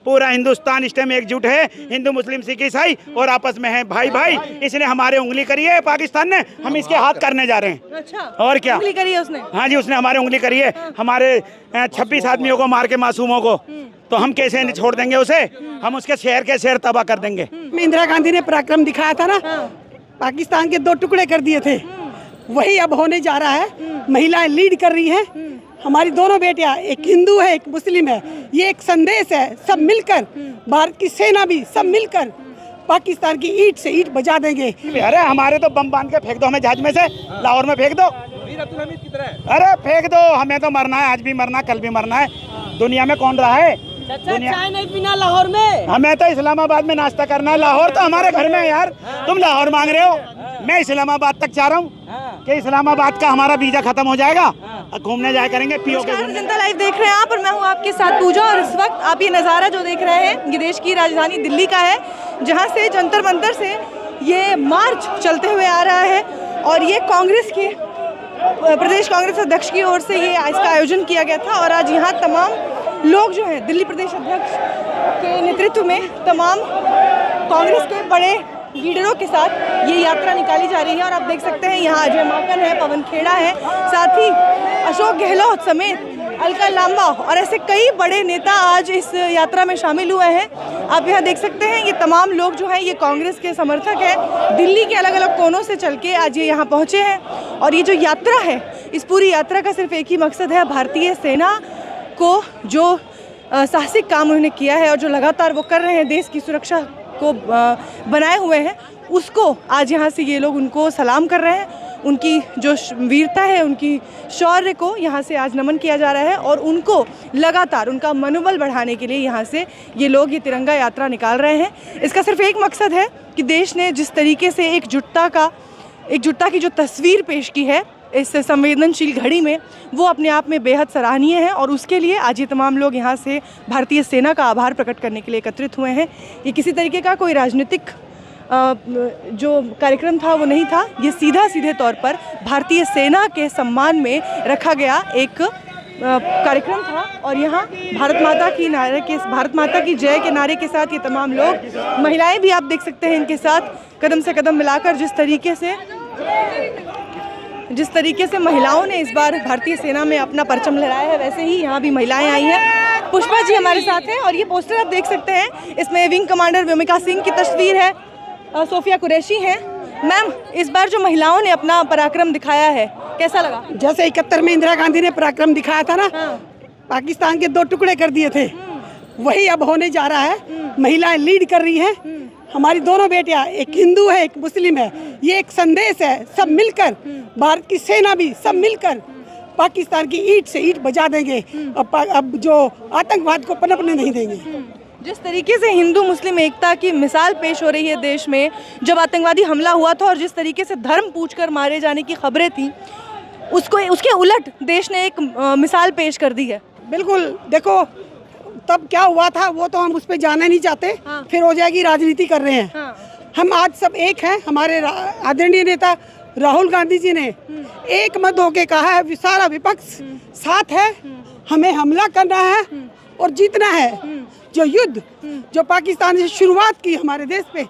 पूरा हिंदुस्तान इस टाइम एकजुट है, हिंदू मुस्लिम सिख ईसाई और आपस में है भाई भाई। इसने हमारे उंगली करी है पाकिस्तान ने, हम इसके हाथ करने जा रहे हैं। अच्छा, और क्या उंगली करी है उसने? हाँ जी, उसने हमारे उंगली करी है, हमारे 26 आदमियों को मार के, मासूमों को, तो हम कैसे नहीं छोड़ देंगे उसे? हम उसके शहर के शहर तबाह कर देंगे। इंदिरा गांधी ने पराक्रम दिखाया था ना, पाकिस्तान के 2 टुकड़े कर दिए थे, वही अब होने जा रहा है। महिलाएं लीड कर रही हैं, हमारी दोनों बेटियां, एक हिंदू है एक मुस्लिम है। ये एक संदेश है, सब मिलकर, भारत की सेना भी सब मिलकर पाकिस्तान की ईंट से ईंट बजा देंगे। अरे हमारे तो बम बांध के फेंक दो, हमें जहाज में से लाहौर में फेंक दो। अरे फेंक दो, हमें तो मरना है, आज भी मरना, कल भी मरना है। दुनिया में कौन रहा है? चाय नहीं पीना लाहौर में, हमें तो इस्लामाबाद में नाश्ता करना है। लाहौर तो हमारे घर में है यार, तुम लाहौर मांग रहे हो, मैं इस्लामाबाद तक चाह रहा हूँ कि इस्लामाबाद का हमारा वीजा खत्म हो जाएगा, घूमने जाया करेंगे, पियो के घूमने। जनता लाइव देख रहे हैं आप, और मैं हूँ आपके साथ पूजा। और इस वक्त आप ये नज़ारा जो देख रहे हैं, ये देश की राजधानी दिल्ली का है, जहाँ से जंतर मंतर से ये मार्च चलते हुए आ रहा है। और ये कांग्रेस के प्रदेश कांग्रेस अध्यक्ष की ओर से ये इसका आयोजन किया गया था। और आज यहाँ तमाम लोग जो हैं, दिल्ली प्रदेश अध्यक्ष के नेतृत्व में तमाम कांग्रेस के बड़े लीडरों के साथ ये यात्रा निकाली जा रही है। और आप देख सकते हैं यहाँ अजय माकन है, पवन खेड़ा है, साथ ही अशोक गहलोत समेत अलका लांबा और ऐसे कई बड़े नेता आज इस यात्रा में शामिल हुए हैं। आप यहाँ देख सकते हैं ये तमाम लोग जो हैं ये कांग्रेस के समर्थक हैं, दिल्ली के अलग अलग कोनों से चल के आज ये यहाँ पहुँचे हैं। और ये जो यात्रा है, इस पूरी यात्रा का सिर्फ एक ही मकसद है, भारतीय सेना को जो साहसिक काम उन्होंने किया है और जो लगातार वो कर रहे हैं, देश की सुरक्षा को बनाए हुए हैं, उसको आज यहाँ से ये लोग उनको सलाम कर रहे हैं। उनकी जो वीरता है, उनकी शौर्य को यहाँ से आज नमन किया जा रहा है। और उनको लगातार उनका मनोबल बढ़ाने के लिए यहाँ से ये लोग ये तिरंगा यात्रा निकाल रहे हैं। इसका सिर्फ एक मकसद है कि देश ने जिस तरीके से एकजुटता की जो तस्वीर पेश की है इस संवेदनशील घड़ी में, वो अपने आप में बेहद सराहनीय है। और उसके लिए आज ये तमाम लोग यहाँ से भारतीय सेना का आभार प्रकट करने के लिए एकत्रित हुए हैं। ये किसी तरीके का कोई राजनीतिक जो कार्यक्रम था वो नहीं था, ये सीधे तौर पर भारतीय सेना के सम्मान में रखा गया एक कार्यक्रम था। और यहाँ भारत माता की जय के नारे के साथ ये तमाम लोग, महिलाएं भी आप देख सकते हैं इनके साथ कदम से कदम मिलाकर, जिस तरीके से महिलाओं ने इस बार भारतीय सेना में अपना परचम लहराया है, वैसे ही यहाँ भी महिलाएं आई हैं। पुष्पा जी हमारे साथ हैं और ये पोस्टर आप देख सकते हैं, इसमें विंग कमांडर व्योमिका सिंह की तस्वीर है, सोफिया कुरैशी हैं। मैम, इस बार जो महिलाओं ने अपना पराक्रम दिखाया है, कैसा लगा? जैसे 71 में इंदिरा गांधी ने पराक्रम दिखाया था ना, पाकिस्तान के 2 टुकड़े कर दिए थे, वही अब होने जा रहा है। महिलाएं लीड कर रही हैं, हमारी दोनों बेटियां, एक हिंदू है एक मुस्लिम है। ये एक संदेश है, सब मिलकर, भारत की सेना भी सब मिलकर पाकिस्तान की ईंट से ईंट बजा देंगे। अब जो आतंकवाद को पनपने नहीं देंगे। जिस तरीके से हिंदू मुस्लिम एकता की मिसाल पेश हो रही है देश में, जब आतंकवादी हमला हुआ था और जिस तरीके से धर्म पूछकर मारे जाने की खबरें थी, उसके उलट देश ने एक मिसाल पेश कर दी है। बिल्कुल, देखो तब क्या हुआ था वो तो हम उस पर जाना नहीं चाहते। फिर हो जाएगी, राजनीति कर रहे हैं। हम आज सब एक हैं। हमारे आदरणीय नेता राहुल गांधी जी ने एक मत होके कहा है, सारा विपक्ष साथ है, हमें हमला करना है और जीतना है। जो युद्ध जो पाकिस्तान से शुरुआत की हमारे देश पे,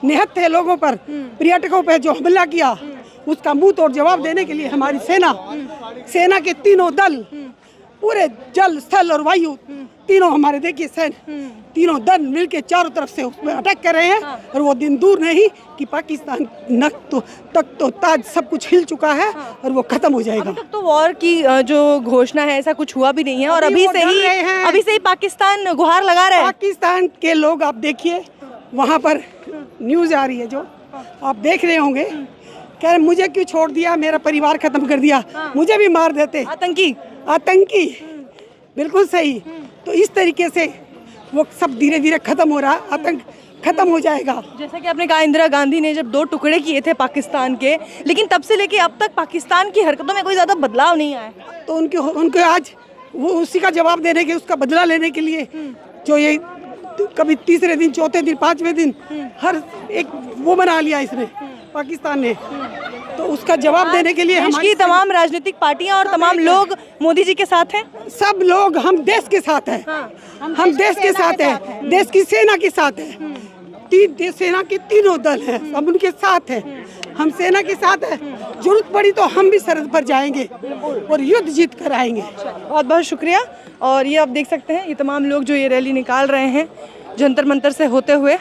निहत्थे लोगों पर, पर्यटकों पे जो हमला किया, उसका मुंह तोड़ जवाब देने के लिए हमारी सेना के तीनों दल, पूरे जल स्थल और वायु तीनों हमारे देखिए तीनों दल मिलके चारों तरफ से उसमें अटैक कर रहे हैं। और वो दिन दूर नहीं कि पाकिस्तान तक तो ताज सब कुछ हिल चुका है और वो खत्म हो जाएगा। अभी तक तो वॉर की जो घोषणा है ऐसा कुछ हुआ भी नहीं है। और अभी से ही पाकिस्तान गुहार लगा रहा है। पाकिस्तान के लोग आप देखिए, वहाँ पर न्यूज़ आ रही है जो आप देख रहे होंगे, कह रहे मुझे क्यों छोड़ दिया, मेरा परिवार खत्म कर दिया, मुझे भी मार देते। आतंकी बिल्कुल सही। तो इस तरीके से वो सब धीरे धीरे खत्म हो रहा, आतंक खत्म हो जाएगा। जैसा कि आपने कहा, इंदिरा गांधी ने जब 2 टुकड़े किए थे पाकिस्तान के, लेकिन तब से लेके अब तक पाकिस्तान की हरकतों में कोई ज़्यादा बदलाव नहीं आया। तो उनके आज वो उसी का जवाब देने के, उसका बदला लेने के लिए जो ये कभी तीसरे दिन, चौथे दिन, 5वें दिन हर एक वो बना लिया इसने, पाकिस्तान ने। तो उसका जवाब देने के लिए देश की तमाम राजनीतिक पार्टियां और तमाम लोग मोदी जी के साथ हैं। सब लोग हम देश के साथ हैं। हम देश के साथ हैं, देश की सेना के साथ हैं। सेना के तीनों दल हैं, हम उनके साथ हैं। हम सेना के साथ हैं, जरूरत पड़ी तो हम भी सरहद पर जाएंगे और युद्ध जीत कर आएंगे। बहुत बहुत शुक्रिया। और ये आप देख सकते हैं, ये तमाम लोग जो ये रैली निकाल रहे हैं जंतर मंतर से होते हुए,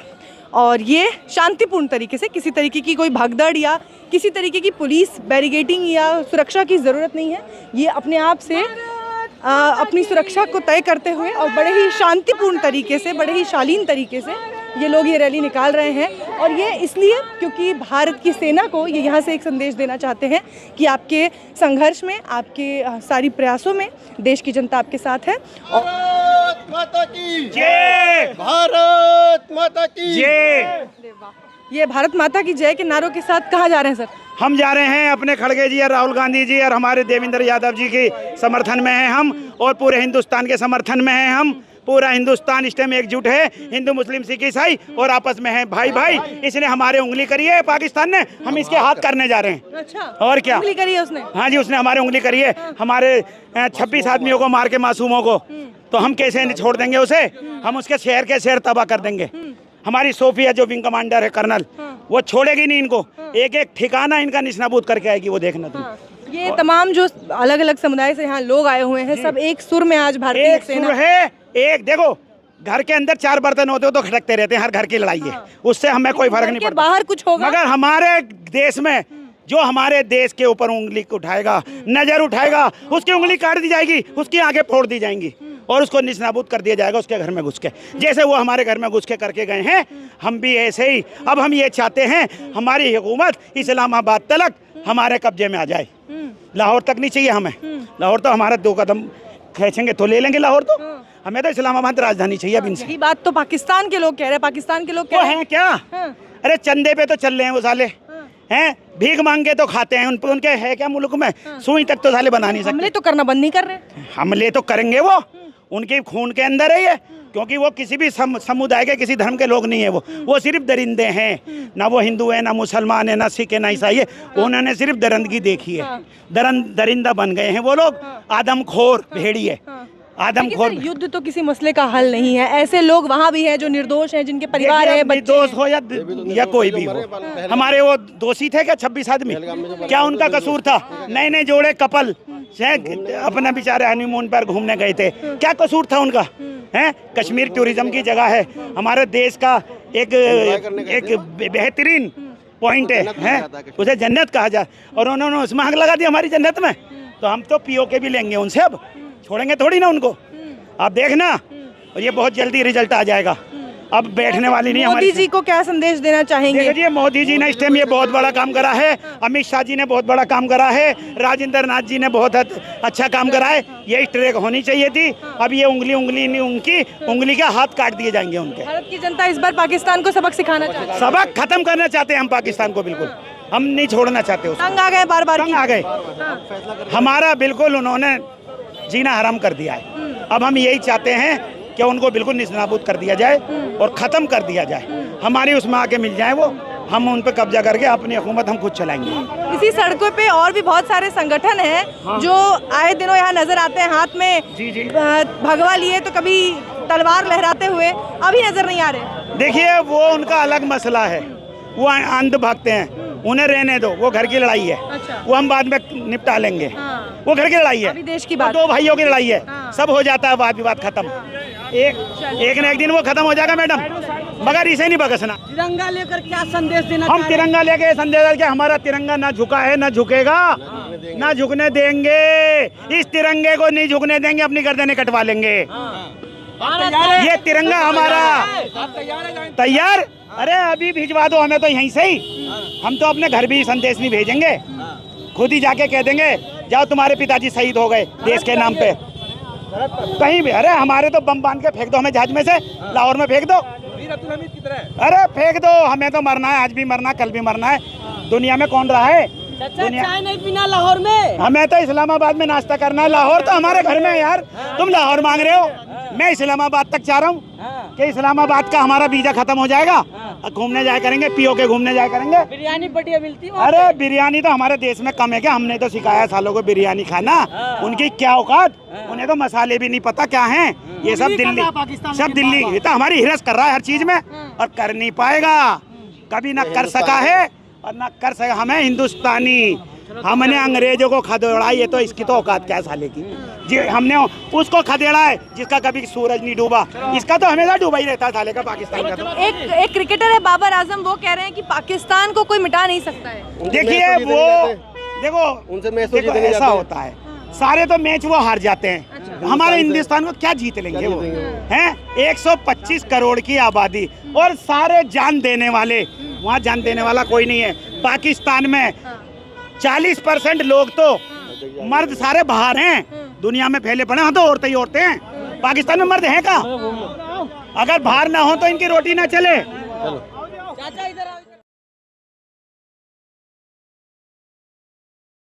और ये शांतिपूर्ण तरीके से, किसी तरीके की कोई भगदड़ या किसी तरीके की पुलिस बैरिकेडिंग या सुरक्षा की ज़रूरत नहीं है। ये अपने आप से अपनी सुरक्षा को तय करते हुए और बड़े ही शांतिपूर्ण तरीके से, बड़े ही शालीन तरीके से ये लोग ये रैली निकाल रहे हैं। और ये इसलिए क्योंकि भारत की सेना को ये यहाँ से एक संदेश देना चाहते हैं कि आपके संघर्ष में, आपके सारी प्रयासों में देश की जनता आपके साथ है। भारत माता की जय, भारत माता की जय। ये भारत माता की जय के नारों के साथ कहाँ जा रहे हैं सर? हम जा रहे हैं अपने खड़गे जी और राहुल गांधी जी और हमारे देवेंद्र यादव जी के समर्थन में हैं हम, और पूरे हिंदुस्तान के समर्थन में हैं हम। पूरा हिंदुस्तान इस टाइम एकजुट है, हिंदू मुस्लिम सिख ईसाई, और आपस में है भाई भाई। इसने हमारे उंगली करी है पाकिस्तान ने, हम इसके हाथ करने जा रहे हैं। अच्छा, और क्या उंगली करी है उसने? हाँ जी, उसने हमारे उंगली करी है। हमारे 26 आदमियों को मार के, मासूमों को, तो हम कैसे छोड़ देंगे उसे? हम उसके शहर के शहर तबाह कर देंगे। हमारी सोफिया जो विंग कमांडर है कर्नल, वो छोड़ेगी नहीं इनको, एक एक ठिकाना इनका निस्नाबूद करके आएगी, वो देखना तुम। ये तमाम जो अलग अलग समुदाय से यहाँ लोग आए हुए हैं, सब एक सुर में आज भारतीय एक सेना सुर है। एक देखो, घर के अंदर 4 बर्तन होते हो तो खटकते रहते हैं, हर घर की लड़ाई है, उससे हमें कोई फर्क नहीं पड़ता। बाहर कुछ होगा, मगर हमारे देश में जो हमारे देश के ऊपर उंगली उठाएगा, नजर उठाएगा, उसकी उंगली काट दी जाएगी, उसकी आंखें फोड़ दी जाएंगी और उसको निस्नाबूद कर दिया जाएगा उसके घर में घुस के। जैसे वो हमारे घर में घुस के करके गए हैं, हम भी ऐसे ही। अब हम ये चाहते हैं हमारी हुकूमत इस्लामाबाद तक हमारे कब्जे में आ जाए। लाहौर तक नहीं चाहिए हमें, लाहौर तो हमारा 2 कदम खींचेंगे तो ले लेंगे लाहौर, तो हमें तो इस्लामाबाद राजधानी चाहिए अब इनसे। यही बात तो पाकिस्तान के लोग कह रहे हैं, पाकिस्तान के लोग कह वो रहे हैं हैं क्या? अरे चंदे पे तो चल रहे हैं वो साले, हैं भीख मांग के तो खाते हैं। उनके है क्या मुल्क में? सुई तक तो साले बना नहीं सकते। हमले तो करना बंद नहीं कर रहे। हमले तो करेंगे, वो उनके खून के अंदर है ये, क्योंकि वो किसी भी समुदाय के, किसी धर्म के लोग नहीं है। वो सिर्फ दरिंदे हैं, ना वो हिंदू है, ना मुसलमान है, ना सिख है, ना ईसाई है। उन्होंने सिर्फ दरिंदगी देखी है, दरिंदा बन गए हैं वो लोग, आदमखोर भेड़िए, आदमखोर। युद्ध तो किसी मसले का हल नहीं है। ऐसे लोग वहाँ भी हैं जो निर्दोष हैं, जिनके परिवार है, बच्चे निर्दोष हो या कोई भी हो। हमारे वो दोषी थे क्या 26 आदमी? क्या उनका कसूर था? नए नए जोड़े कपल अपना बेचारे हनीमून पर घूमने गए थे, क्या कसूर था उनका? हैं, कश्मीर टूरिज्म की जगह है, हमारे देश का एक बेहतरीन पॉइंट है, उसे जन्नत कहा जाए, और उन्होंने उसमें आग लगा दी हमारी जन्नत में। तो हम तो पीओके भी लेंगे उनसे, अब छोड़ेंगे थोड़ी ना उनको। आप देखना, और ये बहुत जल्दी रिजल्ट आ जाएगा। अब बैठने वाली नहीं। मोदी जी को क्या संदेश देना चाहेंगे? देखिए, मोदी जी ने इस टाइम ये बहुत बड़ा काम करा है, अमित शाह जी ने बहुत बड़ा काम करा है, राजेंद्र नाथ जी ने बहुत अच्छा काम करा है। ये इस ट्रैक होनी चाहिए थी। अब ये उंगली नहीं, उनकी उंगली के हाथ काट दिए जाएंगे उनके। भारत की जनता इस बार पाकिस्तान को सबक सिखाना चाहती है, सबक खत्म करना चाहते हैं हम पाकिस्तान को, बिल्कुल हम नहीं छोड़ना चाहते उसको। तंग आ गए, बार बार तंग आ गए, हमारा बिल्कुल उन्होंने जीना हराम कर दिया है। अब हम यही चाहते हैं कि उनको बिल्कुल निस्नाबूद कर दिया जाए और ख़त्म कर दिया जाए। हमारी उसमें आके मिल जाए वो, हम उन पर कब्जा करके अपनी हुकूमत हम खुद चलाएंगे। इसी सड़कों पे और भी बहुत सारे संगठन हैं जो आए दिनों यहाँ नजर आते हैं, हाथ में जी भगवा लिए तो कभी तलवार लहराते हुए, अभी नजर नहीं आ रहे। देखिए, वो उनका अलग मसला है, वो अंध भक्त हैं, उन्हें रहने दो, वो घर की लड़ाई है। अच्छा। वो हम बाद में निपटा लेंगे। वो घर की लड़ाई है, अभी देश की बात, 2 भाइयों की लड़ाई है। सब हो जाता है, वाद विवाद खत्म, एक न एक दिन वो खत्म हो जाएगा मैडम, मगर इसे नहीं बकसना। तिरंगा लेकर क्या संदेश देना? हम तिरंगा लेके संदेश कि हमारा तिरंगा ना झुका है, ना झुकेगा, ना झुकने देंगे। इस तिरंगे को नहीं झुकने देंगे, अपनी गर्दनें कटवा लेंगे। ये तिरंगा हमारा तैयार। अरे अभी भिजवा दो हमें तो यहीं से ही, हम तो अपने घर भी संदेश नहीं भेजेंगे, खुद ही जाके कह देंगे जाओ तुम्हारे पिताजी शहीद हो गए देश के नाम पे, कहीं भी। अरे हमारे तो बम बांध के फेंक दो हमें जहाज में से, लाहौर में फेंक दो। अरे फेंक दो, हमें तो मरना है, आज भी मरना, कल भी मरना है। दुनिया में कौन रहा है? चाय नहीं पीना लाहौर में, हमें तो इस्लामाबाद में नाश्ता करना है। लाहौर तो हमारे घर में है यार, तुम लाहौर मांग रहे हो? मैं इस्लामाबाद तक चाह रहा हूँ कि इस्लामाबाद का हमारा वीजा खत्म हो जाएगा और घूमने जाया करेंगे, पीओ के घूमने जाया करेंगे। बिरयानी बढ़िया मिलती है। अरे बिरयानी तो हमारे देश में कम है क्या? हमने तो सिखाया सालों को बिरयानी खाना। उनकी क्या औकात, उन्हें तो मसाले भी नहीं पता क्या हैं। ये सब दिल्ली ये तो हमारी हिरस कर रहा है हर चीज में, और कर नहीं पाएगा, कभी ना कर सका है और ना कर सका। हमें हिंदुस्तानी, हमने अंग्रेजों को खदेड़ा, ये तो इसकी तो औकात क्या है साले की जी। हमने उसको खदेड़ा है जिसका कभी सूरज नहीं डूबा, इसका तो हमेशा डूबा ही रहता है साले का, पाकिस्तान का। तो एक क्रिकेटर है बाबर आजम, वो कह रहे हैं कि पाकिस्तान को कोई मिटा नहीं सकता है। देखिए वो उनसे मैच देखो ऐसा होता है, सारे तो मैच वो हार जाते हैं। हमारे हिंदुस्तान को क्या जीत लेंगे वो हैं? 125 करोड़ की आबादी और सारे जान देने वाले, वहाँ जान देने वाला कोई नहीं है। पाकिस्तान में 40% लोग तो मर्द सारे बाहर हैं, दुनिया में फैले पड़े। हाँ तो औरतें ही औरतें हैं, पाकिस्तान में मर्द हैं कहाँ? अगर बाहर ना हो तो इनकी रोटी ना चले।